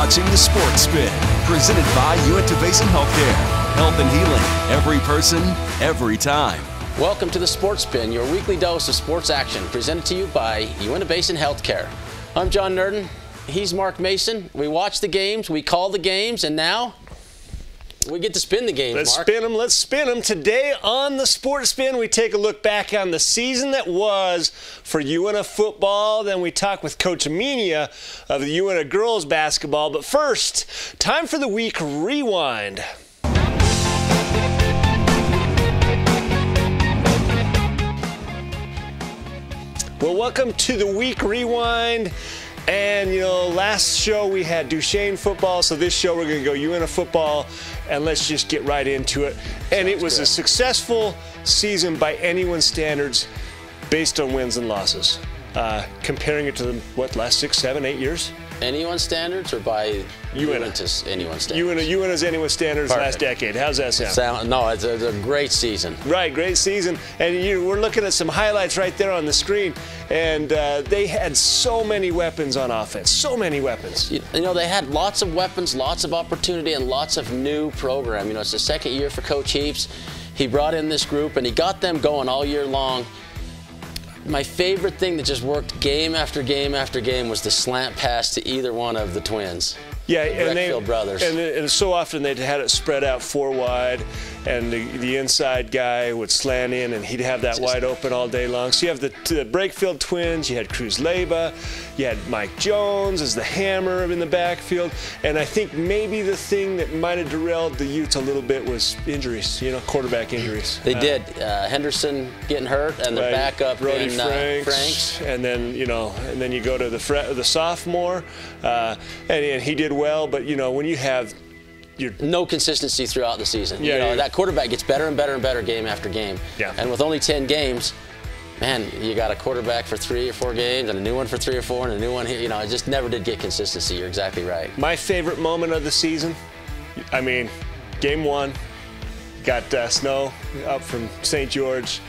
watching The Sports Spin, presented by Uintah Basin Healthcare. Health and healing, every person, every time. Welcome to The Sports Spin, your weekly dose of sports action, presented to you by Uintah Basin Healthcare. I'm John Nurden. He's Mark Mason. We watch the games, we call the games, and now we get to spin the games, Mark. Let's spin them. Today on the Sports Spin, we take a look back on the season that was for Uintah football. Then we talk with Coach Amenia of the Uintah girls basketball. But first, time for the Week Rewind. Well, welcome to the Week Rewind. And, you know, last show we had Duchesne football, so this show we're going to go Uintah football, and let's just get right into it. And it was a successful season by anyone's standards based on wins and losses. Comparing it to the, last 6, 7, 8 years? Anyone's standards or by Uintah's anyone's standards? Uintah's anyone's standards. Perfect. Last decade. How's that sound? No, it's a great season. Right, great season. And we're looking at some highlights right there on the screen. And they had so many weapons on offense. So many weapons. You know, they had lots of weapons, lots of opportunity, and lots of new program. You know, it's the second year for Coach Heaps. He brought in this group, and he got them going all year long. My favorite thing that just worked game after game after game was the slant pass to either one of the twins. Yeah, and brothers. And so often they'd had it spread out 4 wide, and the inside guy would slant in, and he'd have that wide open all day long. So you have the Brakefield twins, you had Cruz Leyva, you had Mike Jones as the hammer in the backfield, and I think maybe the thing that might have derailed the Utes a little bit was injuries, you know, quarterback injuries. They did. Henderson getting hurt, and the backup Brody in Franks, and then you go to the sophomore, and he did well, but you know when you have no consistency throughout the season. Yeah, you know, that quarterback gets better and better and better game after game. Yeah. And with only 10 games, man, you got a quarterback for 3 or 4 games and a new one for 3 or 4 and a new one here. You know, it just never did get consistency. You're exactly right. My favorite moment of the season, I mean, game 1, got Snow up from St. George,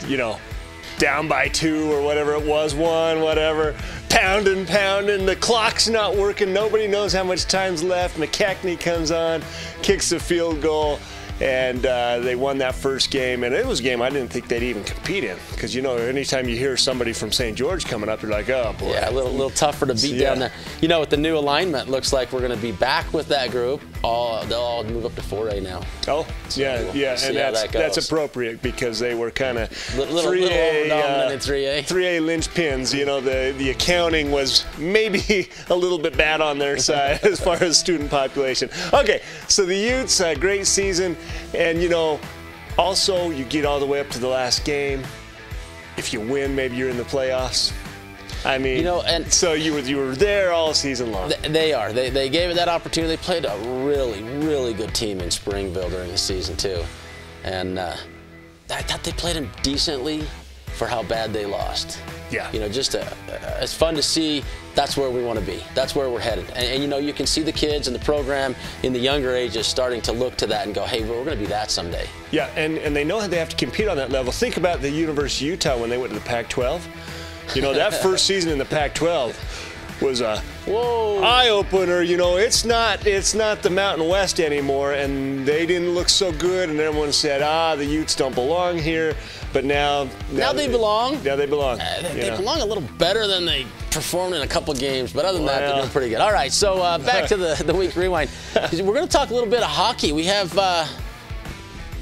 you know, down by 2 or whatever it was, 1, whatever, pounding, the clock's not working, nobody knows how much time's left. McKechnie comes on, kicks the field goal, and they won that first game. And it was a game I didn't think they'd even compete in, because you know, anytime you hear somebody from St. George coming up, you're like, oh boy. Yeah, a little tougher to beat down there. You know, with the new alignment, looks like we're going to be back with that group. They'll all move up to 4A now. Oh, so yeah, and that's appropriate, because they were kind of 3A dominant in 3A. 3A linchpins. You know, the accounting was maybe a little bit bad on their side as far as student population. Okay, so the Utes, great season, and you know, also you get all the way up to the last game. If you win, maybe you're in the playoffs. I mean, you know, and so you were there all season long. They are. They gave it that opportunity. They played a really, really good team in Springville during the season too, and I thought they played them decently for how bad they lost. Yeah. You know, just it's fun to see. That's where we want to be. That's where we're headed. And you know, you can see the kids and the program in the younger ages starting to look to that and go, hey, we're going to be that someday. Yeah, and they know how they have to compete on that level. Think about the University of Utah when they went to the Pac-12. You know, that first season in the Pac-12 was a eye-opener. You know, it's not the Mountain West anymore, and they didn't look so good, and everyone said, the Utes don't belong here. But now they belong. Now they belong. They belong a little better than they performed in a couple games, but other than that, they're doing pretty good. All right, so back to the Week Rewind. We're going to talk a little bit of hockey. We have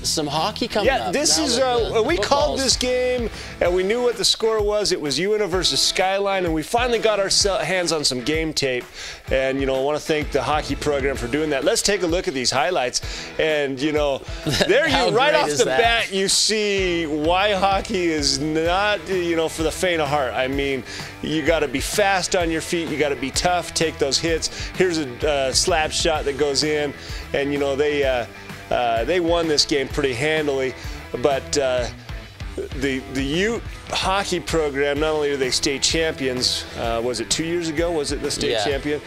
some hockey coming up. Yeah, this is, we called this game, and we knew what the score was. It was Uintah versus Skyline, and we finally got our hands on some game tape. And, you know, I want to thank the hockey program for doing that. Let's take a look at these highlights. And, you know, there right off the bat, you see why hockey is not, you know, for the faint of heart. I mean, you got to be fast on your feet. You got to be tough, take those hits. Here's a slap shot that goes in, and, you know, they won this game pretty handily, but the Ute hockey program, not only are they state champions, was it 2 years ago? Was it the state champion?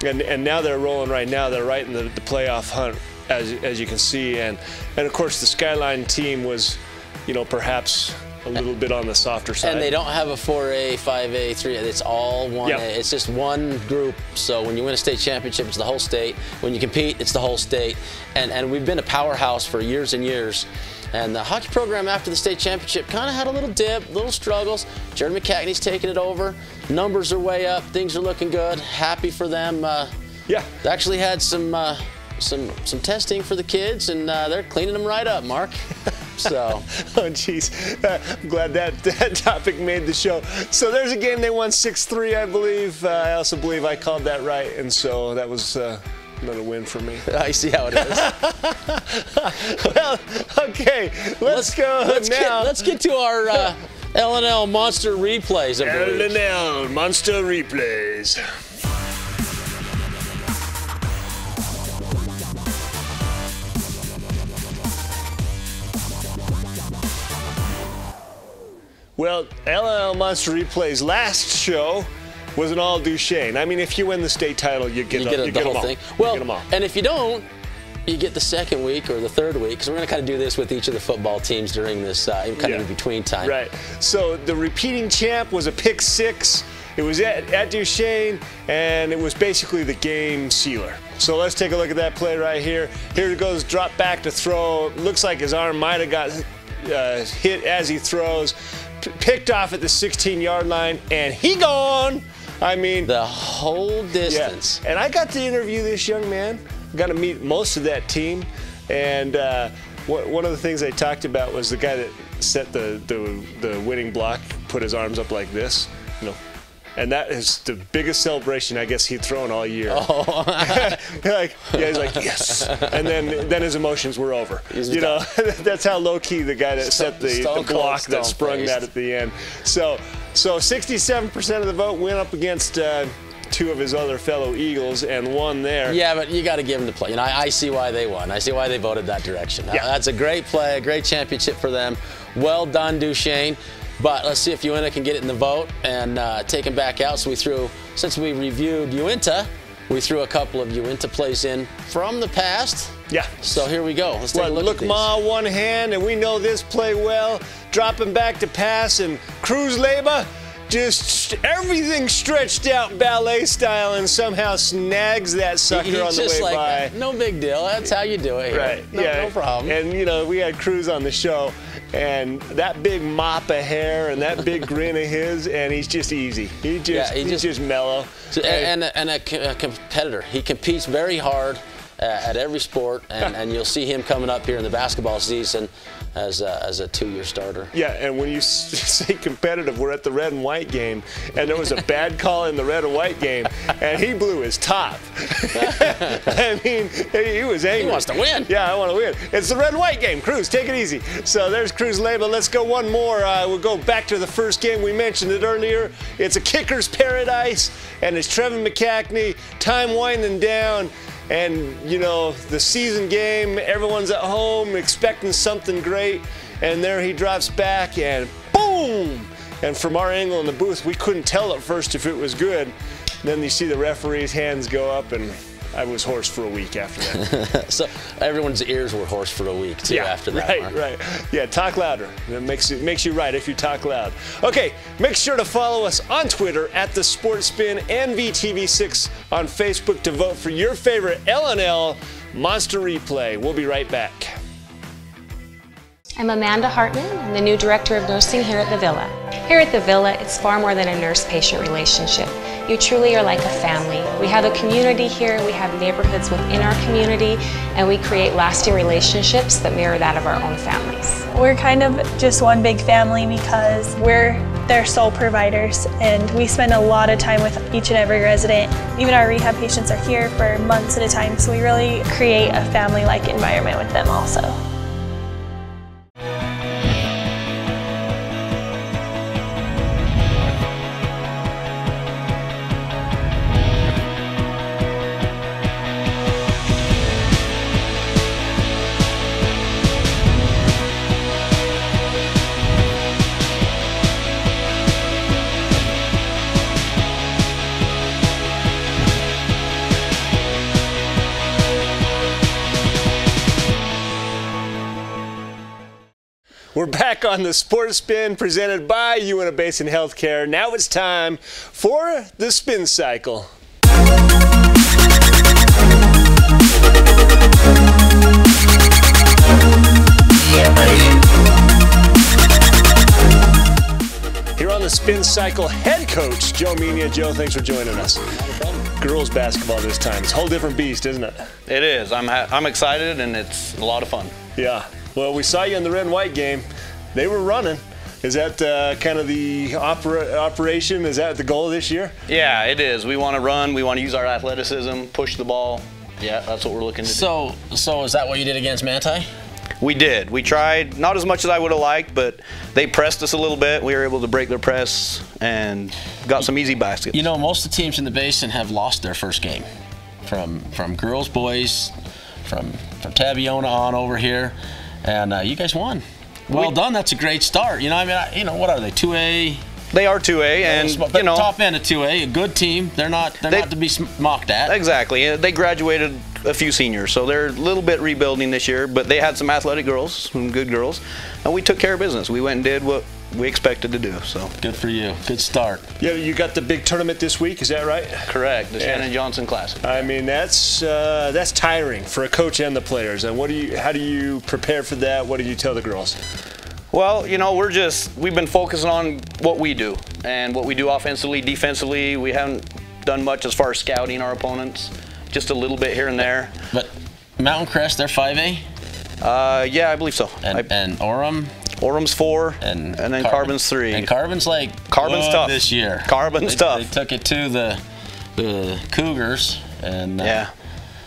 And now they're rolling right now. They're right in the playoff hunt, as you can see. And of course, the Skyline team was, you know, perhaps a little bit on the softer side. And they don't have a 4A, 5A, 3A. It's all 1A. Yep. It's just one group. So when you win a state championship, it's the whole state. When you compete, it's the whole state. And we've been a powerhouse for years and years. And the hockey program after the state championship kind of had a little dip, little struggles. Jared McCackney's taking it over. Numbers are way up. Things are looking good. Happy for them. Yeah. They actually had some testing for the kids, and they're cleaning them right up, Mark. So. Oh, geez. I'm glad that topic made the show. So there's a game they won 6-3, I believe. I also believe I called that right, and so that was another win for me. I see how it is. Well, okay, let's go now. Let's get to our L&L Monster Replays of the week. L&L Monster Replays. Well, L&L Monster Replays last show was an all Duchesne. I mean, if you win the state title, you get the whole thing. Well, and if you don't, you get the second week or the third week, because we're going to kind of do this with each of the football teams during this kind of in between time. Right. So the repeating champ was a pick 6. It was at Duchesne, and it was basically the game sealer. So let's take a look at that play right here. Here it goes, drop back to throw. Looks like his arm might have got hit as he throws. Picked off at the 16-yard line, and he gone. I mean, the whole distance. Yeah. And I got to interview this young man. Got to meet most of that team, and one of the things they talked about was the guy that set the winning block, put his arms up like this, you know. And that is the biggest celebration I guess he'd thrown all year. Oh. He's like, yes. And then his emotions were over. You know, that's how low-key the guy that set the block that sprung that at the end. So 67% of the vote went up against two of his other fellow Eagles and won there. Yeah, but you got to give them the play. You know, I see why they won. I see why they voted that direction. Yeah. That's a great play, a great championship for them. Well done, Duchesne. But let's see if Uintah can get it in the vote and take him back out. So since we reviewed Uintah, we threw a couple of Uintah plays in from the past. Yeah. So here we go. Let's take a look at these. Ma one hand, and we know this play well. Dropping back to pass, and Cruz Leba just everything stretched out ballet style, and somehow snags that sucker on the way by. No big deal. That's how you do it here. Right. No problem. And you know, we had Cruz on the show, and that big mop of hair and that big grin of his, and he's just easy. He's just mellow. And a competitor. He competes very hard at every sport, and you'll see him coming up here in the basketball season as a 2-year starter. Yeah, and when you say competitive, we're at the red and white game, and there was a bad call in the red and white game, and he blew his top. I mean, he was angry. He wants to win. Yeah, I want to win. It's the red and white game. Cruz, take it easy. So there's Cruz Leba. Let's go one more. We'll go back to the first game. We mentioned it earlier. It's a kicker's paradise, and it's Trevin McCackney. Time winding down. And, you know, the season game, everyone's at home expecting something great. And there he drops back and boom! And from our angle in the booth, we couldn't tell at first if it was good. Then you see the referee's hands go up, and I was hoarse for a week after that. So everyone's ears were hoarse for a week, too, after that. Right, Mark. right. Yeah, talk louder. That makes you right if you talk loud. Okay, make sure to follow us on Twitter at The Sports Spin and VTV6 on Facebook to vote for your favorite L&L Monster Replay. We'll be right back. I'm Amanda Hartman. I'm the new Director of Nursing here at the Villa. Here at the Villa, it's far more than a nurse-patient relationship. You truly are like a family. We have a community here, we have neighborhoods within our community, and we create lasting relationships that mirror that of our own families. We're kind of just one big family because we're their sole providers, and we spend a lot of time with each and every resident. Even our rehab patients are here for months at a time, so we really create a family-like environment with them also. We're back on the Sports Spin presented by Uintah Basin Healthcare. Now it's time for the Spin Cycle. Here on the Spin Cycle, head coach Joe Mina. Joe, thanks for joining us. Girls basketball this time. It's a whole different beast, isn't it? It is. I'm excited, and it's a lot of fun. Yeah. Well, we saw you in the red and white game. They were running. Is that kind of the operation? Is that the goal this year? Yeah, it is. We want to run. We want to use our athleticism, push the ball. Yeah, that's what we're looking to do. So is that what you did against Manti? We did. We tried, not as much as I would have liked, but they pressed us a little bit. We were able to break their press and got some easy baskets. You know, most of the teams in the Basin have lost their first game. From girls, boys, from Tabiona on over here, and you guys won. Well done. That's a great start. You know, I mean, what are they? 2A. They are 2A, and but top end of 2A, a good team. They're not to be mocked at. Exactly. They graduated a few seniors, so they're a little bit rebuilding this year. But they had some athletic girls, some good girls, and we took care of business. We went and did what we expected to do. So good for you. Good start. Yeah, you got the big tournament this week. Is that right? Correct. The Shannon Johnson Classic. I mean, that's tiring for a coach and the players. And how do you prepare for that? What do you tell the girls? Well, you know, we've been focusing on what we do and what we do offensively, defensively. We haven't done much as far as scouting our opponents, just a little bit here and there. But Mountain Crest, they're 5A? Yeah, I believe so. And Orem? Orem's 4, and then Carbon's 3. And Carbon's tough this year. Carbon's tough. They took it to the Cougars, and yeah.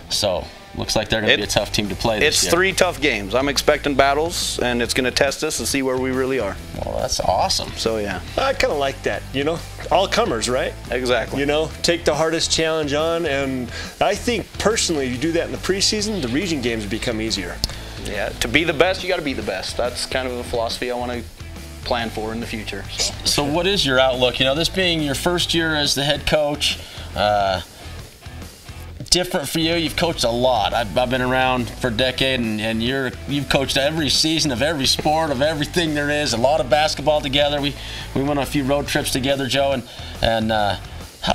So looks like they're going to be a tough team to play this year. It's 3 tough games. I'm expecting battles, and it's going to test us and see where we really are. Well, that's awesome. So, yeah. I kind of like that, you know. All comers, right? Exactly. You know, take the hardest challenge on, and I think personally, you do that in the preseason, the region games become easier. Yeah, to be the best, you got to be the best. That's kind of the philosophy I want to plan for in the future. So what is your outlook? You know, this being your first year as the head coach, different for you. You've coached a lot. I've been around for a decade, and you've coached every season of every sport, of everything there is. A lot of basketball together. We went on a few road trips together, Joe. And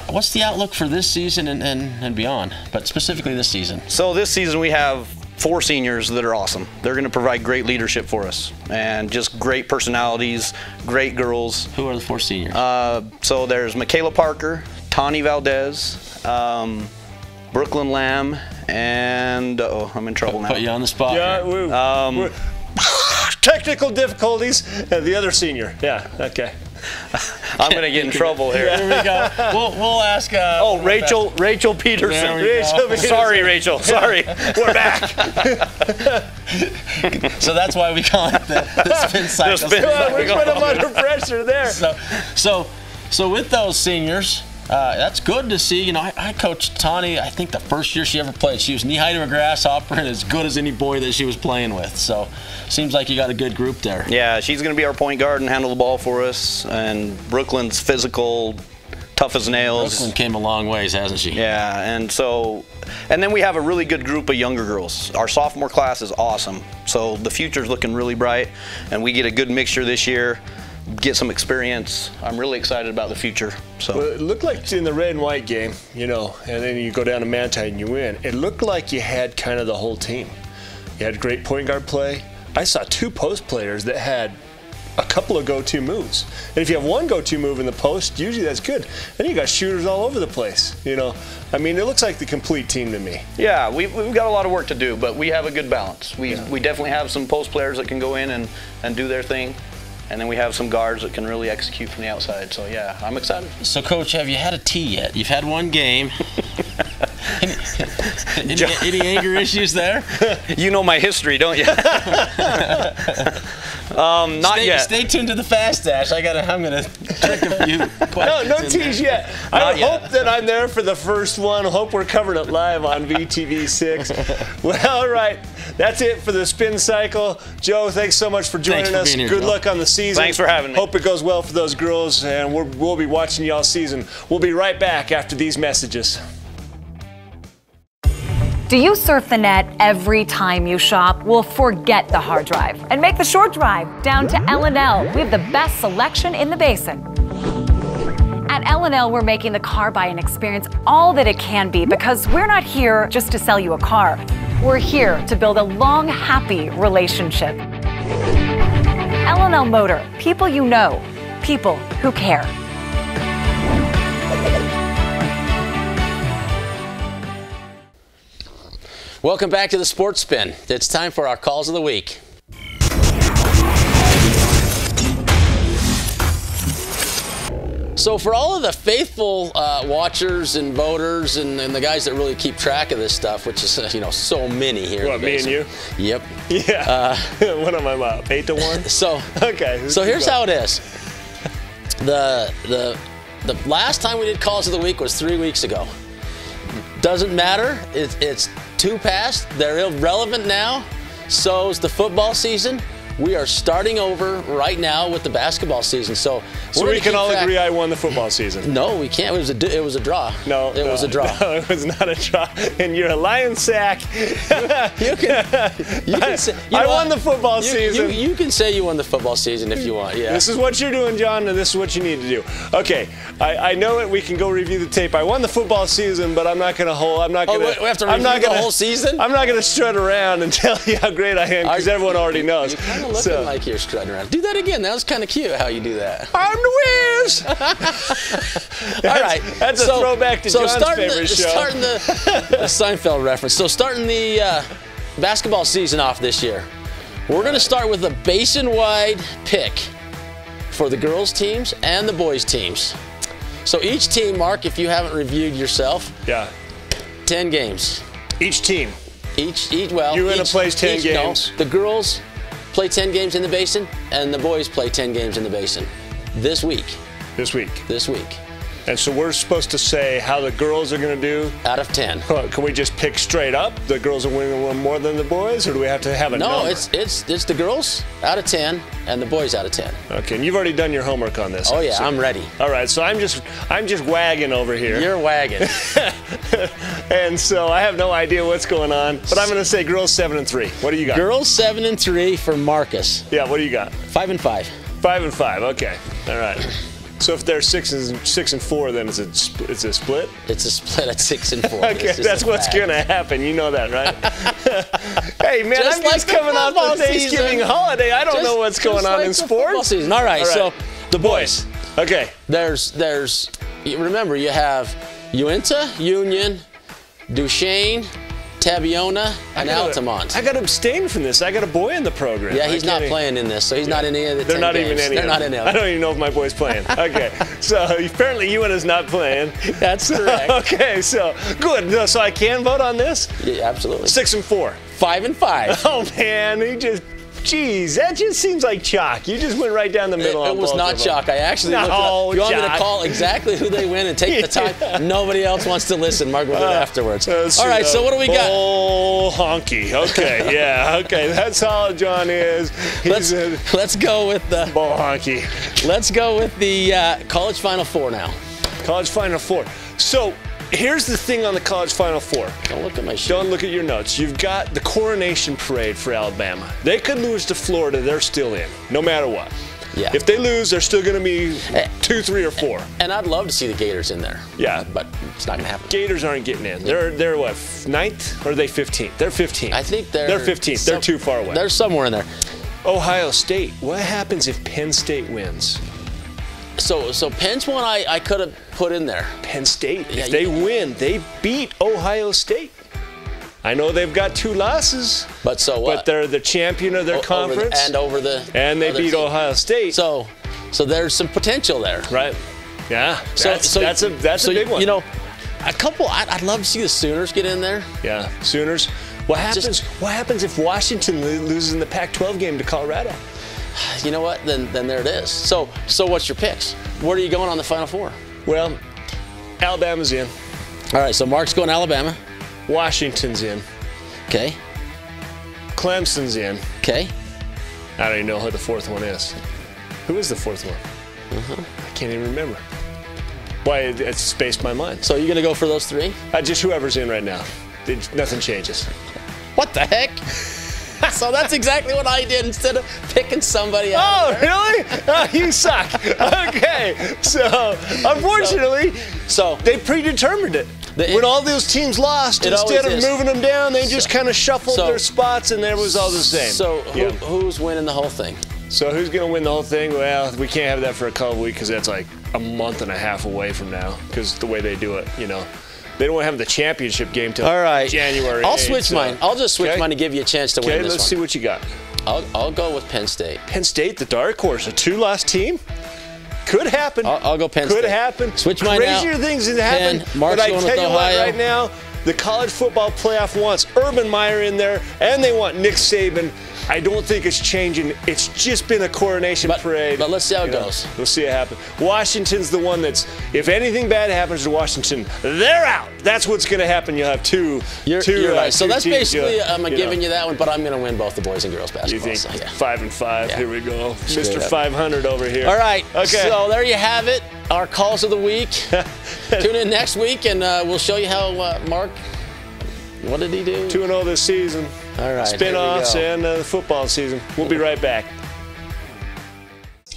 what's the outlook for this season and beyond? But specifically this season. So this season we have 4 seniors that are awesome. They're going to provide great leadership for us and just great personalities, great girls. Who are the 4 seniors? So there's Michaela Parker, Tani Valdez, Brooklyn Lamb, and I'm in trouble now. Put you on the spot. Yeah, technical difficulties. The other senior. Yeah. Okay. I'm going to get in trouble here. Here we go. We'll ask. Rachel Peterson. Sorry, Rachel. Sorry. We're back. So that's why we call it the Spin Cycle. We put them under pressure there. So with those seniors, that's good to see. You know, I coached Tani, I think the first year she ever played. She was knee-high to a grasshopper and as good as any boy that she was playing with. So seems like you got a good group there. Yeah, she's going to be our point guard and handle the ball for us. And Brooklyn's physical, tough as nails. Brooklyn came a long ways, hasn't she? Yeah, and then we have a really good group of younger girls. Our sophomore class is awesome. So the future's looking really bright, and we get a good mixture this year. Get some experience. I'm really excited about the future. So well, it looked like in the red and white game, you know, and then you go down to Manti and you win. It looked like you had kind of the whole team. You had great point guard play. I saw 2 post players that had a couple of go-to moves. And if you have one go-to move in the post, usually that's good. And you got shooters all over the place, you know. I mean, it looks like the complete team to me. Yeah, we've got a lot of work to do, but we have a good balance. We definitely have some post players that can go in and do their thing. And then we have some guards that can really execute from the outside. So, yeah, I'm excited. So, Coach, have you had a tea yet? You've had one game. Any anger issues there? You know my history, don't you? Not yet. Stay tuned to the Fast Dash. I'm gonna trick a few questions. No tease yet. I hope that I'm there for the first one. Hope we're covering it live on VTV6. Well, all right. That's it for the Spin Cycle. Joe, thanks so much for joining us. Here, Good Joe. luck on the season. Thanks for having me. Hope it goes well for those girls, and we'll be watching you all season. We'll be right back after these messages. Do you surf the net every time you shop? Well, forget the hard drive and make the short drive down to L&L. We have the best selection in the Basin. At L&L, we're making the car buying experience all that it can be because we're not here just to sell you a car. We're here to build a long, happy relationship. L&L Motor, people you know, people who care. Welcome back to the Sports Spin. It's time for our calls of the week. So for all of the faithful watchers and voters and the guys that really keep track of this stuff, which is so many here. What, me and you? Yep. Yeah. What am I up? 8-1? So okay. So here's how it is. The last time we did calls of the week was 3 weeks ago. Doesn't matter. It's two past. They're irrelevant now. So is the football season. We are starting over right now with the basketball season. So we can all agree I won the football season. No, we can't. It was a draw. No, it was a draw. No, it was not a draw. And you're a lion sack. you can say, I won the football season. You can say you won the football season if you want. Yeah. This is what you're doing, John, and this is what you need to do. Okay, I know it. We can go review the tape. I won the football season, but I'm not going to hold. I'm not going to. We have to review the whole season. I'm not going to strut around and tell you how great I am because everyone already knows. You're kind of looking like you're strutting around. Do that again. That was kind of cute how you do that. I'm the Wiz. All right. That's a throwback to John's favorite show. Starting the Seinfeld reference. So starting the basketball season off this year, we're going to start with a Basin-wide pick for the girls teams and the boys teams. So each team, Mark, if you haven't reviewed yourself, 10 games. Each team. Uintah plays 10 games. No, the girls play 10 games in the Basin, and the boys play 10 games in the Basin this week. This week. And so we're supposed to say how the girls are going to do? Out of 10. Can we just pick straight up? The girls are winning one more than the boys, or do we have to have a number? No, it's the girls out of 10 and the boys out of 10. Okay, and you've already done your homework on this. Oh yeah, I'm ready. All right, so I'm just wagging over here. You're wagging. And so I have no idea what's going on, but I'm going to say girls 7-3. What do you got? Girls 7-3 for Marcus. Yeah, what do you got? 5-5. 5-5. Okay. All right. So if they're 6-4, then it's a split. It's a split at 6-4. Okay, that's what's gonna happen. You know that, right? Hey man, I'm just coming off the Thanksgiving holiday. I don't know what's going on in sports. Season. All right, so the boys. Okay. There's. Remember, you have Uintah, Union, Duchesne, Tabiona, and Altamont. I got to abstain from this. I got a boy in the program. Yeah, he's not playing in this, so he's not in any of the 10 games. They're not even any. They're not in I don't even know if my boy's playing. Okay, so apparently Uintah's not playing. That's correct. Okay, so good. So I can vote on this? Yeah, absolutely. 6-4. 5-5. Oh man, geez, that just seems like chalk. You just went right down the middle. It was not chalk. I actually looked it up. You want me to call exactly who they win and take the time? Nobody else wants to listen. Mark will do it afterwards. All right, so what do we got? Bull honky. Okay, yeah, okay. That's all John is. Let's go with the bull honky. Let's go with the college Final Four now. College Final Four. So here's the thing on the college Final Four. Don't look at my sheet. Don't look at your notes. You've got the coronation parade for Alabama. They could lose to Florida. They're still in, no matter what. Yeah. If they lose, they're still going to be 2, 3, or 4. And I'd love to see the Gators in there. Yeah. But it's not going to happen. Gators aren't getting in. They're what, 9th? Or are they 15th? They're 15th. I think they're 15th. They're too far away. They're somewhere in there. Ohio State. What happens if Penn State wins? So Penn's one I could have put in there. Penn State, if they win, they beat Ohio State. I know they've got 2 losses. But so what? But they're the champion of their conference. And they beat Ohio State. So there's some potential there. Right. Yeah. That's a big one. You know, I'd love to see the Sooners get in there. Yeah. Sooners. What happens if Washington loses in the Pac-12 game to Colorado? You know what? Then there it is. So what's your picks? Where are you going on the Final Four? Well, Alabama's in. All right, so Mark's going Alabama. Washington's in. Okay. Clemson's in. Okay. I don't even know who the 4th one is. Who is the 4th one? I can't even remember. Why, it's spaced my mind. So you're going to go for those 3? Just whoever's in right now. nothing changes. What the heck? So that's exactly what I did instead of picking somebody out. Oh, really? Oh, you suck. Okay. So, unfortunately, they predetermined it. When all those teams lost, instead of moving them down, they just kind of shuffled their spots, and it was all the same. So who's winning the whole thing? So who's going to win the whole thing? Well, we can't have that for a couple of weeks because that's like a month and a half away from now because the way they do it, you know. They don't want to have the championship game till January 8th. I'll switch mine. I'll just switch mine to give you a chance to win this one. Okay, let's see what you got. I'll go with Penn State. Penn State, the dark horse, a 2-loss team? Could happen. I'll go Penn State. Could happen. Switch mine out. Crazier things that happen. Mark's but I going tell with you Ohio. what, right now, the college football playoff wants Urban Meyer in there, and they want Nick Saban. I don't think it's changing. It's just been a coronation parade. But let's see how it goes. We'll see it happen. Washington's the one that's, if anything bad happens to Washington, they're out. That's what's going to happen. You'll have two. You're right. So that's teams, basically, I'm giving you that one, but I'm going to win both the boys and girls basketball. You think? So, 5-5. Yeah. Here we go. Mr. 500 over here. All right. Okay. So there you have it. Our calls of the week. Tune in next week, and we'll show you how Mark. What did he do? 2-0 this season. All right. Spin-offs and the football season. We'll be right back.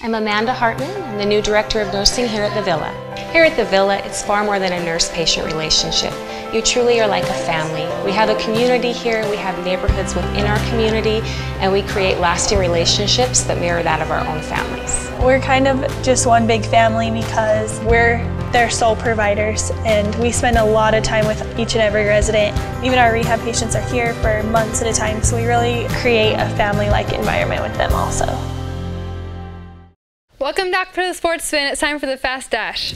I'm Amanda Hartman. I'm the new Director of Nursing here at the Villa. Here at the Villa, it's far more than a nurse-patient relationship. You truly are like a family. We have a community here, we have neighborhoods within our community, and we create lasting relationships that mirror that of our own families. We're kind of just one big family because we're their sole providers, and we spend a lot of time with each and every resident. Even our rehab patients are here for months at a time, so we really create a family-like environment with them also. Welcome back to the Sports Spin. It's time for the Fast Dash.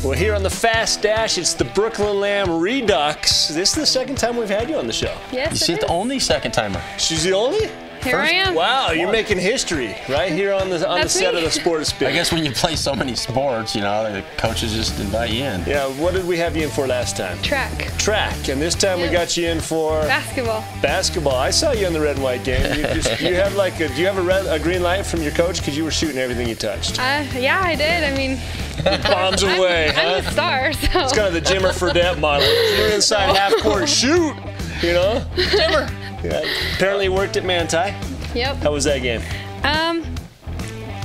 Well, here on the Fast Dash, it's the Brooklyn Lamb Redux. This is the second time we've had you on the show. Yes, She's the only second timer. She's the only? Here I am. Wow, you're making history right here on the set of the Sports Spin. I guess when you play so many sports, you know, the coaches just invite you in. Yeah, what did we have you in for last time? Track. Track, and this time we got you in for basketball. Basketball. I saw you on the red and white game. You have like do you have a green light from your coach because you were shooting everything you touched? Yeah, I did. I mean, bombs away. I'm a star. So. It's kind of the Jimmer Fredette model. You're inside half court, shoot. You know, Jimmer. Yeah. Apparently, it worked at Manti. Yep. How was that game?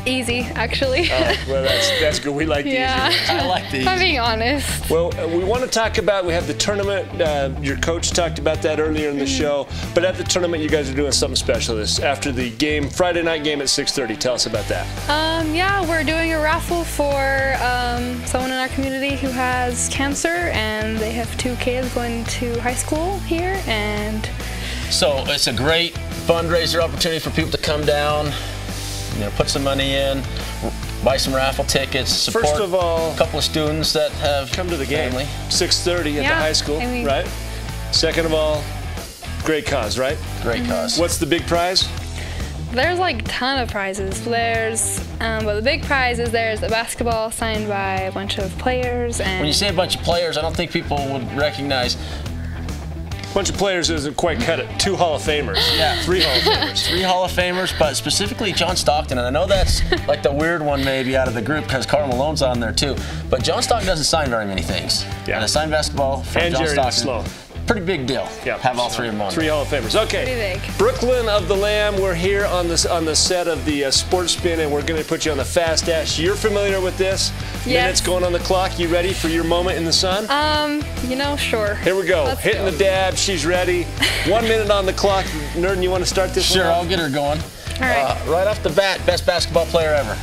Easy, actually. Well, that's good. We like the easy ones. I like the easy. If I'm being honest. Well, we want to talk about, we have the tournament. Your coach talked about that earlier in the show. But at the tournament, you guys are doing something special after the game, Friday night game at 6:30. Tell us about that. Yeah, we're doing a raffle for someone in our community who has cancer, and they have 2 kids going to high school here, and so it's a great fundraiser opportunity for people to come down, you know, put some money in, buy some raffle tickets, support First of all, a couple of students that have come to the game. family. 6:30 at the high school, right? Second of all, great cause, right? Great cause. What's the big prize? there's like a ton of prizes. But the big prize is there's a basketball signed by a bunch of players. And when you say a bunch of players, I don't think people would recognize. Bunch of players doesn't quite cut it. 2 Hall of Famers. Yeah. 3 Hall of Famers. 3 Hall of Famers, but specifically John Stockton. And I know that's like the weird one maybe out of the group because Karl Malone's on there too. But John Stockton doesn't sign very many things. Yeah. And a signed basketball from and John Jerry Stockton. Sloan. Pretty big deal. Yeah. Have all 3 of them on. 3 Hall of Famers. Okay. Pretty big. Brooklyn of the Lamb. We're here on the set of the Sports Spin, and we're going to put you on the Fast Dash. You're familiar with this? Yes. Minutes going on the clock. You ready for your moment in the sun? Sure. Here we go. Let's Hitting go. the dab. She's ready. 1 minute on the clock. Nerdin, you want to start this Sure, one? I'll get her going. All right. Right off the bat, best basketball player ever.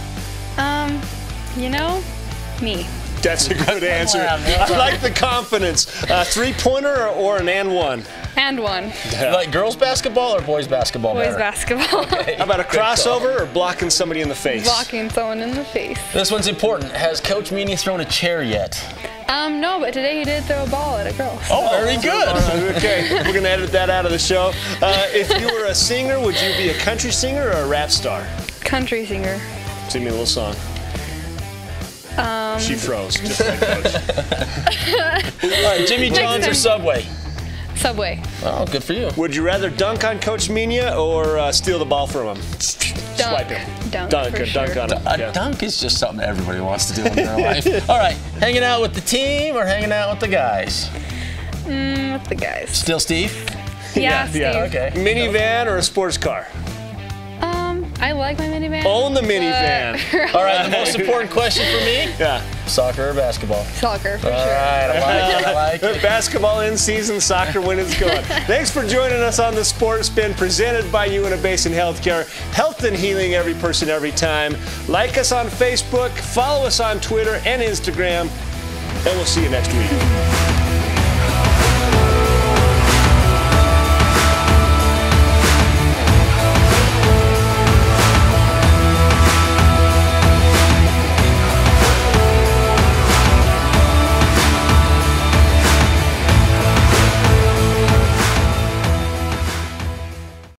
Me. That's a good answer. I like the confidence. 3-pointer or an and one? And one. Yeah. Like girls basketball or boys basketball? Boys better? basketball. Okay. How about a crossover or blocking somebody in the face? Blocking someone in the face. This one's important. Has Coach Meany thrown a chair yet? No, but today he did throw a ball at a girl. So. Oh, very good. All right, okay, we're going to edit that out of the show. If you were a singer, would you be a country singer or a rap star? Country singer. Sing me a little song. She froze, just like Coach. All right, Jimmy John's or Subway? Subway. Oh, good for you. Would you rather dunk on Coach Minya or steal the ball from him? Swipe him. Dunk, Dunk, for a sure. dunk on it. A Yeah. dunk is just something everybody wants to do in their life. All right, hanging out with the team or hanging out with the guys? With the guys. Still Steve? Yeah, Steve. Okay. Minivan or a sports car? I like my minivan. Own the minivan. All right, the most important question for me? Yeah. Soccer or basketball? Soccer, for All sure. right, I like it. Basketball in season, soccer when it's going. Thanks for joining us on the Sports Spin, presented by Uintah Basin Healthcare. Health and healing, every person, every time. Like us on Facebook, follow us on Twitter and Instagram, and we'll see you next week.